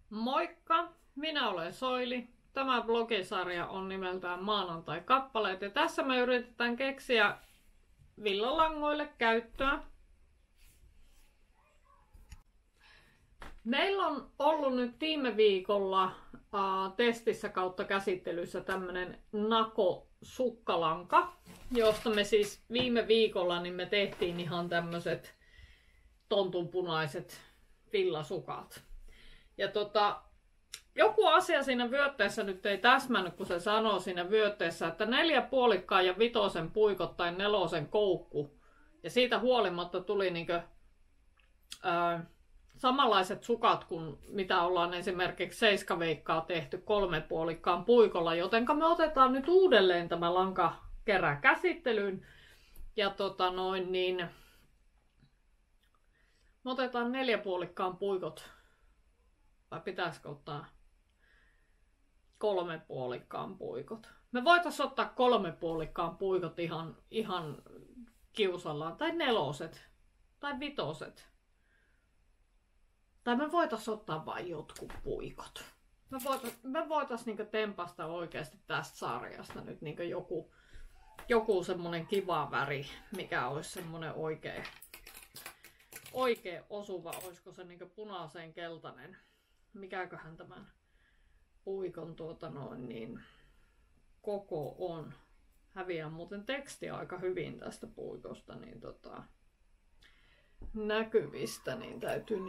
Moikka! Minä olen Soili. Tämä blogisarja on nimeltään Maanantai-kappaleet ja tässä me yritetään keksiä villalangoille käyttöä. Meillä on ollut nyt viime viikolla testissä kautta käsittelyssä tämmönen Nako-sukkalanka, josta me siis viime viikolla niin me tehtiin ihan tämmöiset tontunpunaiset villasukat. Ja joku asia siinä vyötteessä nyt ei täsmännyt, kun se sanoo siinä vyötteessä, että 4 puolikkaan ja 5 puikot tai 4 koukku. Ja siitä huolimatta tuli samanlaiset sukat kuin mitä ollaan esimerkiksi 7 veikkaa tehty 3 puolikkaan puikolla. Jotenka me otetaan nyt uudelleen tämä lanka kerää käsittelyyn. Ja me otetaan 4 puolikkaan puikot. Vai pitäisikö ottaa 3 puolikkaan puikot? Me voitaisiin ottaa 3 puolikkaan puikot ihan kiusallaan. Tai 4 tai 5. Tai me voitaisiin ottaa vain jotkut puikot. Me voitaisiin tempasta oikeasti tästä sarjasta nyt joku semmonen kiva väri, mikä olisi semmonen oikein osuva. Olisiko se punaiseen keltainen? Mikäköhän tämän puikon koko on. Häviää muuten tekstiä aika hyvin tästä puikosta, niin näkyvistä, niin täytyy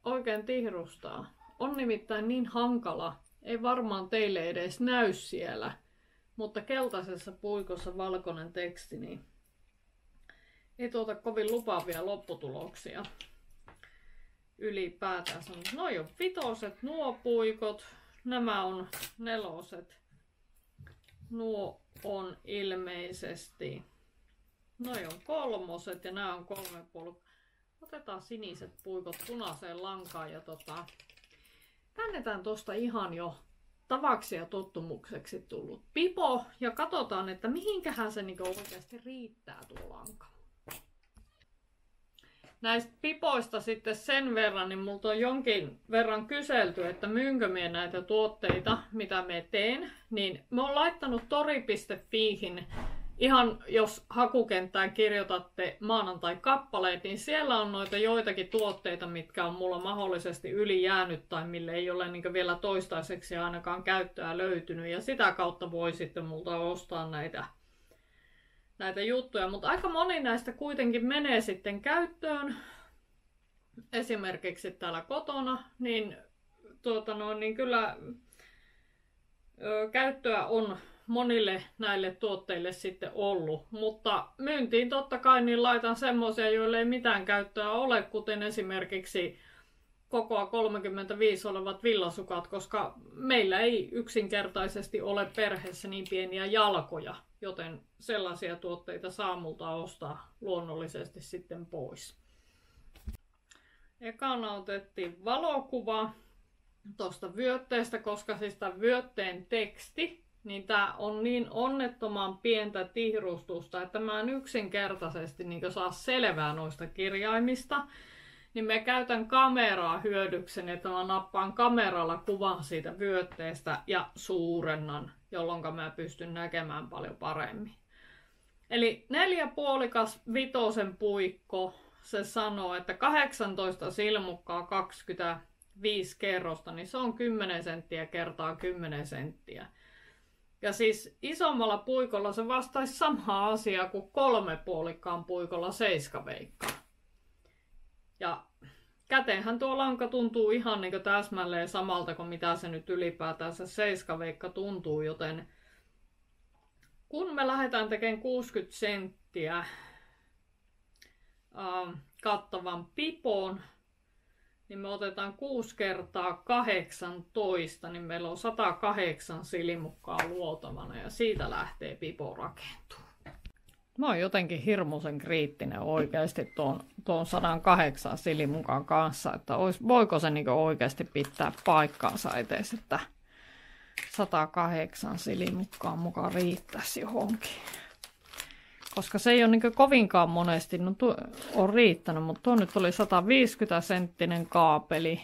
oikein tihrustaa. On nimittäin niin hankala, ei varmaan teille edes näy siellä, mutta keltaisessa puikossa valkoinen teksti, niin ei tuota kovin lupaavia lopputuloksia. Ylipäätään sanon, noi on 5 nuo puikot, nämä on 4, nuo on ilmeisesti, noi on 3 ja nämä on 3 puolikkaa. Otetaan siniset puikot punaiseen lankaan ja käännetään tosta ihan jo tavaksi ja tottumukseksi tullut pipo ja katsotaan, että mihinkähän se oikeasti riittää tuo lanka. Näistä pipoista sitten sen verran, niin multa on jonkin verran kyselty, että myynkö minä näitä tuotteita, mitä me teen. Niin mä oon laittanut tori.fiihin, ihan jos hakukenttään kirjoitatte Maanantai-kappaleet, niin siellä on noita joitakin tuotteita, mitkä on mulla mahdollisesti yli jäänyt tai mille ei ole vielä toistaiseksi ainakaan käyttöä löytynyt. Ja sitä kautta voi sitten multa ostaa näitä juttuja, mutta aika moni näistä kuitenkin menee sitten käyttöön. Esimerkiksi täällä kotona, niin, niin kyllä käyttöä on monille näille tuotteille sitten ollut, mutta myyntiin totta kai niin laitan semmoisia, joille ei mitään käyttöä ole, kuten esimerkiksi kokoa 35 olevat villasukat, koska meillä ei yksinkertaisesti ole perheessä niin pieniä jalkoja, joten sellaisia tuotteita saa multa ostaa luonnollisesti sitten pois. Ekana otettiin valokuva tuosta vyötteestä, koska siis tämä vyötteen teksti, niin tää on niin onnettoman pientä tihrustusta, että mä en yksinkertaisesti saa selvää noista kirjaimista. Niin mä käytän kameraa hyödykseni, että mä nappaan kameralla kuvan siitä vyötteestä ja suurennan, jolloin mä pystyn näkemään paljon paremmin. Eli 4 puolikas 5 puikko, se sanoo, että 18 silmukkaa 25 kerrosta, niin se on 10 senttiä kertaa 10 senttiä. Ja siis isommalla puikolla se vastaisi samaa asiaa kuin 3 puolikkaan puikolla 7 veikkaa. Ja käteenhän tuo lanka tuntuu ihan täsmälleen samalta kuin mitä se nyt ylipäätään se 7 veikka tuntuu, joten kun me lähdetään tekemään 60 senttiä kattavan pipon, niin me otetaan 6 kertaa 18, niin meillä on 108 silmukkaa luotavana ja siitä lähtee pipo rakentumaan. Mä oon jotenkin hirmuisen kriittinen oikeasti tuon 108 silimukan kanssa, että voiko se oikeasti pitää paikkaansa edes, että 108 silimukkaa mukaan riittäisi johonkin. koska se ei ole niin kovinkaan monesti on riittänyt, mutta tuo nyt oli 150 senttinen kaapeli.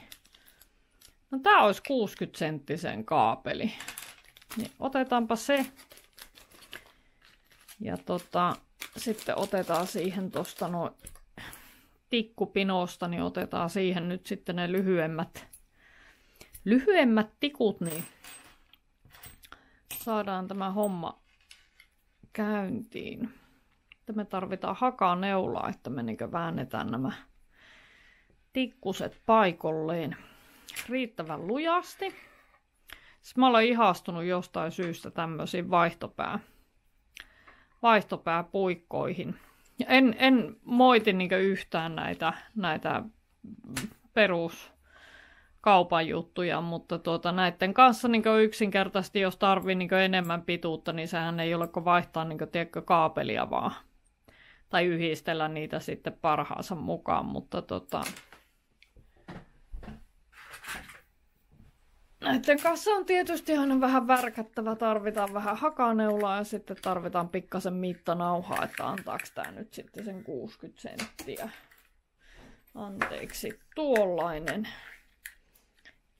No tää olisi 60 senttisen kaapeli. Niin otetaanpa se. Ja sitten otetaan siihen tosta noin tikkupinosta, niin otetaan siihen nyt sitten ne lyhyemmät tikut, niin saadaan tämä homma käyntiin. Me tarvitaan hakaneulaa, että me niin väännetään nämä tikkuset paikolleen riittävän lujasti. Siis mä olen ihastunut jostain syystä tämmöisiin vaihtopääpuikkoihin. Ja en moiti niin yhtään näitä peruskaupan juttuja, mutta näiden kanssa niin yksinkertaisesti, jos tarvii niin enemmän pituutta, niin sehän ei ole kuin vaihtaa niin kaapelia vaan. Tai yhdistellä niitä sitten parhaansa mukaan, mutta näiden kanssa on tietysti aina vähän värkättävä, tarvitaan vähän hakaneulaa ja sitten tarvitaan pikkasen mittanauhaa, että antaako tämä nyt sitten sen 60 senttiä. Anteeksi, tuollainen.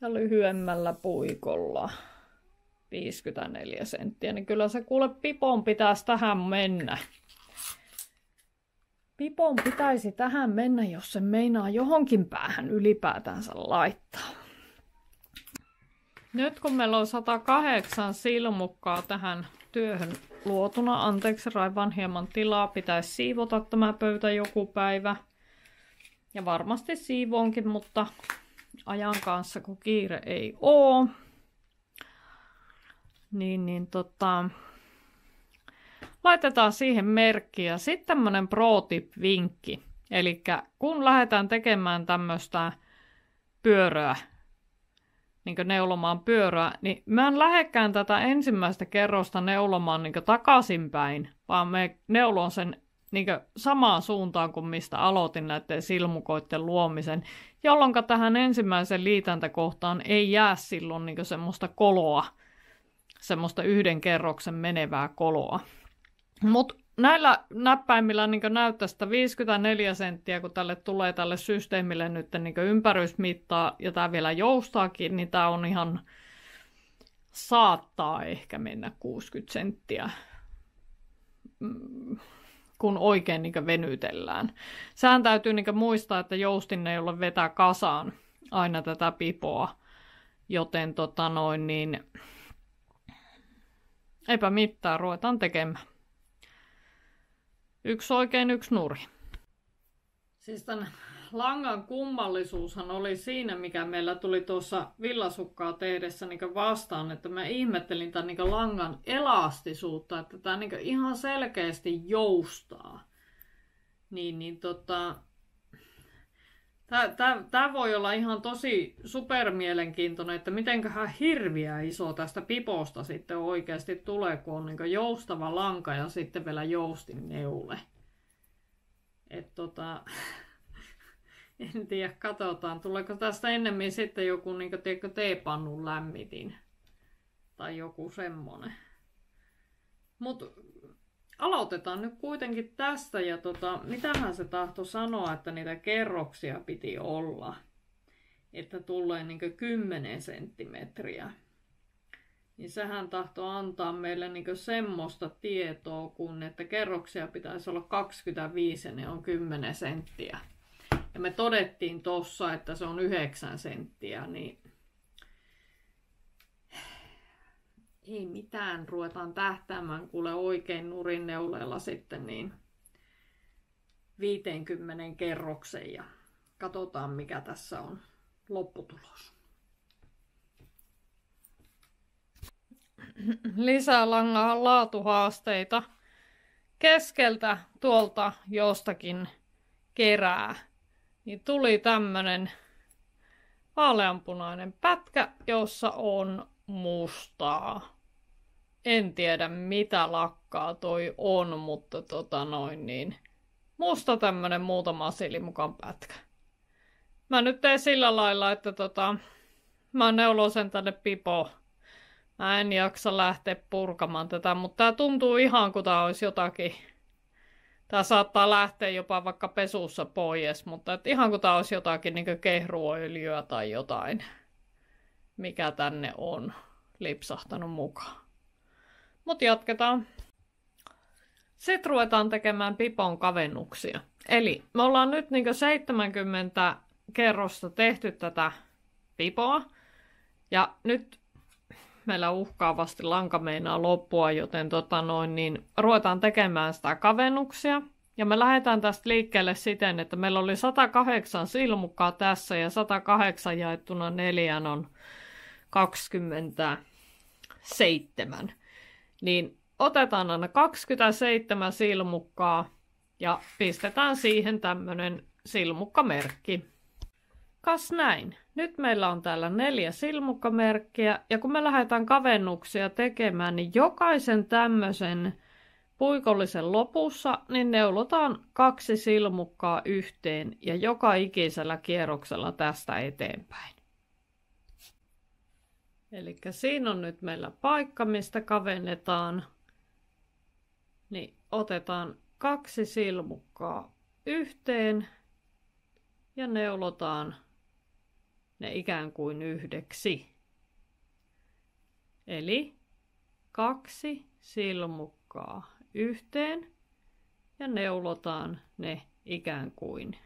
Ja lyhyemmällä puikolla 54 senttiä, niin kyllä se kuule pipon pitäisi tähän mennä. Pipon pitäisi tähän mennä, jos se meinaa johonkin päähän ylipäätänsä laittaa. Nyt kun meillä on 108 silmukkaa tähän työhön luotuna, anteeksi raivaan hieman tilaa, pitäisi siivota tämä pöytä joku päivä. Ja varmasti siivoonkin, mutta ajan kanssa kun kiire ei oo. Laitetaan siihen merkki ja sitten tämmönen pro-tip-vinkki. Eli kun lähdetään tekemään tämmöistä pyöröä, niin neulomaan pyöröä, niin mä en lähdekään tätä ensimmäistä kerrosta neulomaan niin takaisinpäin, vaan me neulon sen niin samaan suuntaan kuin mistä aloitin näiden silmukoiden luomisen, jolloin tähän ensimmäisen liitäntäkohtaan ei jää silloin niin semmoista koloa, semmoista yhden kerroksen menevää koloa. Mutta näillä näppäimillä niin näyttää sitä 54 senttiä, kun tulee tälle systeemille nyt niin ympärysmittaa, ja tämä vielä joustaakin, niin tämä on ihan, saattaa ehkä mennä 60 senttiä, kun oikein niin venytellään. Sehän täytyy niin muistaa, että joustin ei ole vetää kasaan aina tätä pipoa, joten eipä mitään, ruvetaan tekemään. Yksi oikein, yksi nuri. Siis tämän langan kummallisuushan oli siinä, mikä meillä tuli tuossa villasukkaa tehdessä niin vastaan, että mä ihmettelin tämän niin langan elastisuutta, että tämä niin ihan selkeästi joustaa. Tämä voi olla ihan tosi supermielenkiintoinen, että mitenköhän hirviä iso tästä piposta sitten oikeasti tulee, kun on niin joustava lanka ja sitten vielä joustin neule. En tiedä, katsotaan, tuleeko tästä ennemmin sitten joku niin teepannun lämmitin tai joku semmonen. Mut aloitetaan nyt kuitenkin tästä ja mitähän se tahtoi sanoa, että niitä kerroksia piti olla, että tulee niin 10 senttimetriä. Niin sehän tahtoi antaa meille niin semmoista tietoa, kun että kerroksia pitäisi olla 25 ja ne on 10 senttiä. Ja me todettiin tossa, että se on 9 senttiä, niin ei mitään, ruvetaan tähtäämään kuule oikein nurinneuleella sitten niin 50 kerroksen ja katsotaan mikä tässä on lopputulos. Lisää langan laatuhaasteita. Keskeltä tuolta jostakin kerää, niin tuli tämmönen vaaleanpunainen pätkä, jossa on mustaa. En tiedä mitä lakkaa toi on, mutta musta tämmönen muutama silimukan pätkä. Mä nyt teen sillä lailla, että mä neulon sen tänne pipoon. Mä en jaksa lähteä purkamaan tätä, mutta tää tuntuu ihan kuin tää olisi jotakin Tää saattaa lähteä jopa vaikka pesussa pois, mutta et ihan kun tää olisi jotakin niin kehruöljyä tai jotain, mikä tänne on lipsahtanut mukaan. Mut jatketaan. Sitten ruvetaan tekemään pipon kavennuksia. Eli me ollaan nyt niin 70 kerrosta tehty tätä pipoa. Ja nyt meillä uhkaavasti lanka meinaa loppua, joten ruvetaan tekemään sitä kavennuksia. Ja me lähdetään tästä liikkeelle siten, että meillä oli 108 silmukkaa tässä ja 108 jaettuna 4 on 27. Niin otetaan aina 27 silmukkaa ja pistetään siihen tämmönen silmukkamerkki. Kas näin. Nyt meillä on täällä 4 silmukkamerkkiä ja kun me lähdetään kavennuksia tekemään, niin jokaisen tämmöisen puikollisen lopussa niin neulotaan 2 silmukkaa yhteen ja joka ikisellä kierroksella tästä eteenpäin. Eli siinä on nyt meillä paikka, mistä kavennetaan. Niin otetaan 2 silmukkaa yhteen ja neulotaan ne ikään kuin yhdeksi. Eli 2 silmukkaa yhteen ja neulotaan ne ikään kuin.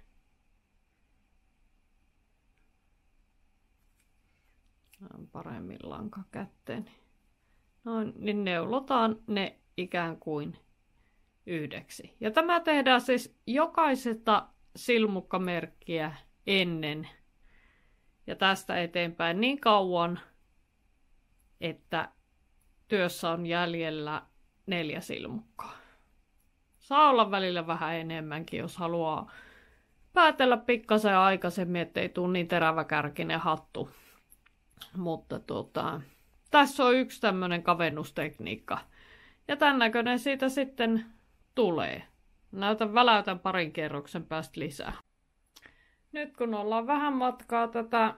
Paremmin lanka kätteen. Noin, niin neulotaan ne ikään kuin yhdeksi. Ja tämä tehdään siis jokaisesta silmukkamerkkiä ennen ja tästä eteenpäin niin kauan, että työssä on jäljellä 4 silmukkaa. Saa olla välillä vähän enemmänkin, jos haluaa päätellä pikkasen aikaisemmin, ettei tule niin teräväkärkinen hattu. Mutta tässä on yksi tämmöinen kavennustekniikka. Ja tämän näköinen siitä sitten tulee. Väläytän parin kerroksen päästä lisää. Nyt kun ollaan vähän matkaa tätä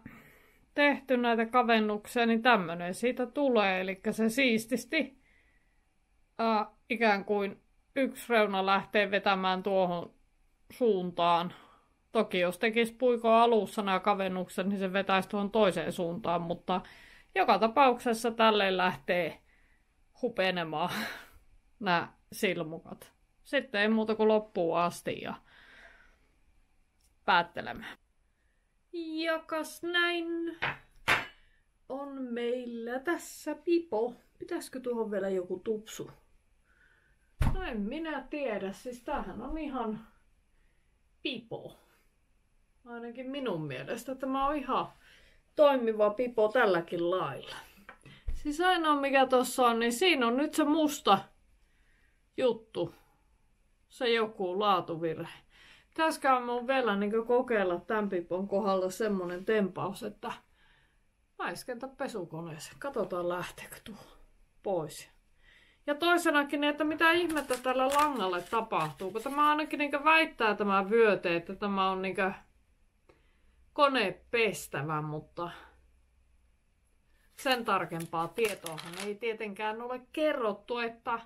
tehty näitä kavennuksia, niin tämmöinen siitä tulee. Eli se siististi ikään kuin yksi reuna lähtee vetämään tuohon suuntaan. Toki jos tekisi puikon alussa nämä kavennukset, niin se vetäisi tuohon toiseen suuntaan, mutta joka tapauksessa tälleen lähtee hupenemaan nämä silmukat. Sitten ei muuta kuin loppuun asti ja päättelemään. Ja kas näin on meillä tässä pipo. Pitäisikö tuohon vielä joku tupsu? No en minä tiedä, siis tämähän on ihan pipo. Ainakin minun mielestä tämä on ihan toimiva pipo tälläkin lailla. Siis ainoa mikä tossa on, niin siinä on nyt se musta juttu. Se joku laatuvirhe. Pitäisikään mun vielä kokeilla tämän pipon kohdalla semmonen tempaus, että mä iskentä pesukoneeseen. Katsotaan lähteekö tuo pois. Ja toisenakin, että mitä ihmettä tällä langalle tapahtuu, kun tämä ainakin väittää tämä vyöte, että tämä on konepestävä, mutta sen tarkempaa tietoahan ei tietenkään ole kerrottu, että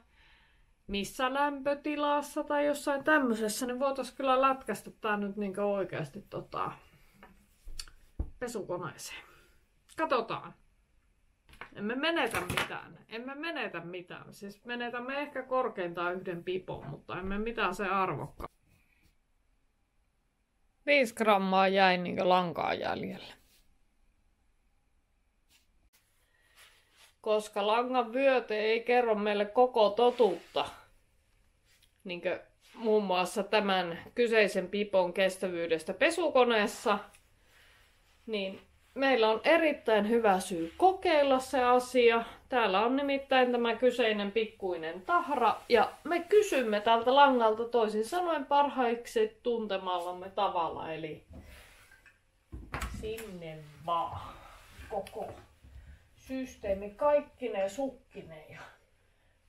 missä lämpötilassa tai jossain tämmöisessä, niin voitaisiin kyllä lätkästä tää nyt oikeasti pesukoneeseen. Katsotaan. Emme menetä mitään. Siis menetämme ehkä korkeintaan 1 pipon, mutta emme mitään se arvokkaan. 5 grammaa jäi lankaa jäljelle. Koska langan vyöte ei kerro meille koko totuutta, niin kuin muun muassa tämän kyseisen pipon kestävyydestä pesukoneessa, niin meillä on erittäin hyvä syy kokeilla se asia. Täällä on nimittäin tämä kyseinen pikkuinen tahra ja me kysymme tältä langalta toisin sanoen parhaiksi tuntemallamme tavalla, eli sinne vaan koko systeemi kaikkineen, sukkineen ja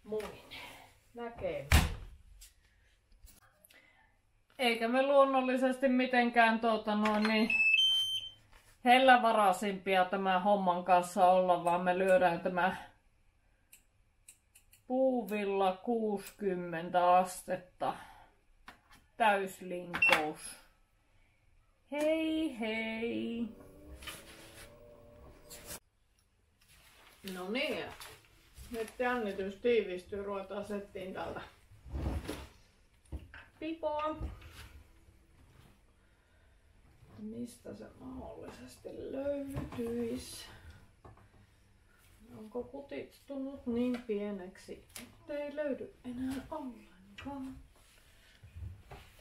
muineen näkee. Eikä me luonnollisesti mitenkään hellävaraisimpia tämän homman kanssa olla, vaan me lyödään tämä puuvilla 60 astetta täyslinkous. Hei hei! No niin, nyt jännitys tiivistyy, ruvetaan settiin tältä pipoa. Mistä se mahdollisesti löytyisi? Onko kutistunut niin pieneksi, ettei löydy enää ollenkaan?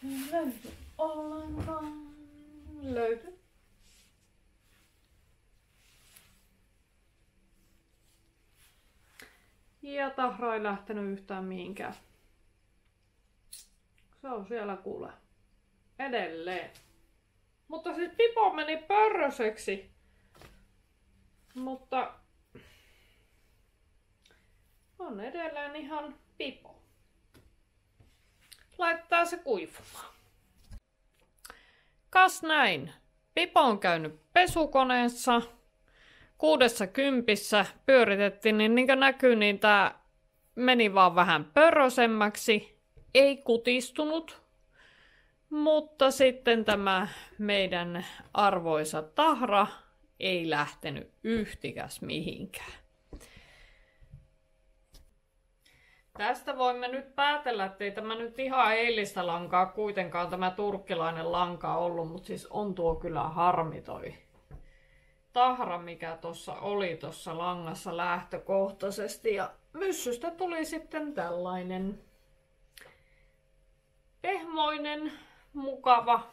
Ei löydy ollenkaan. Löyty. Ja tahra ei lähtenyt yhtään mihinkään. Se on siellä kuule. Edelleen. Mutta siis pipo meni pörröseksi. Mutta on edelleen ihan pipo. Laittaa se kuivumaan. Kas näin. Pipo on käynyt pesukoneessa. 60 pyöritettiin, niin kuin näkyy, niin tää meni vaan vähän pörrösemmäksi. Ei kutistunut. Mutta sitten tämä meidän arvoisa tahra ei lähtenyt yhtikäs mihinkään. Tästä voimme nyt päätellä, että ei tämä nyt ihan eilistä lankaa kuitenkaan tämä turkkilainen lanka ollut, mutta siis on tuo kyllä harmi toi tahra, mikä tuossa oli tuossa langassa lähtökohtaisesti. Ja myssystä tuli sitten tällainen pehmoinen, mukava.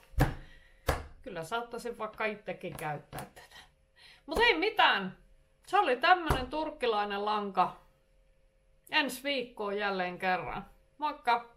Kyllä saattaisin vaikka itsekin käyttää tätä. Mutta ei mitään. Se oli tämmönen turkkilainen lanka. Ensi viikkoon jälleen kerran. Moikka!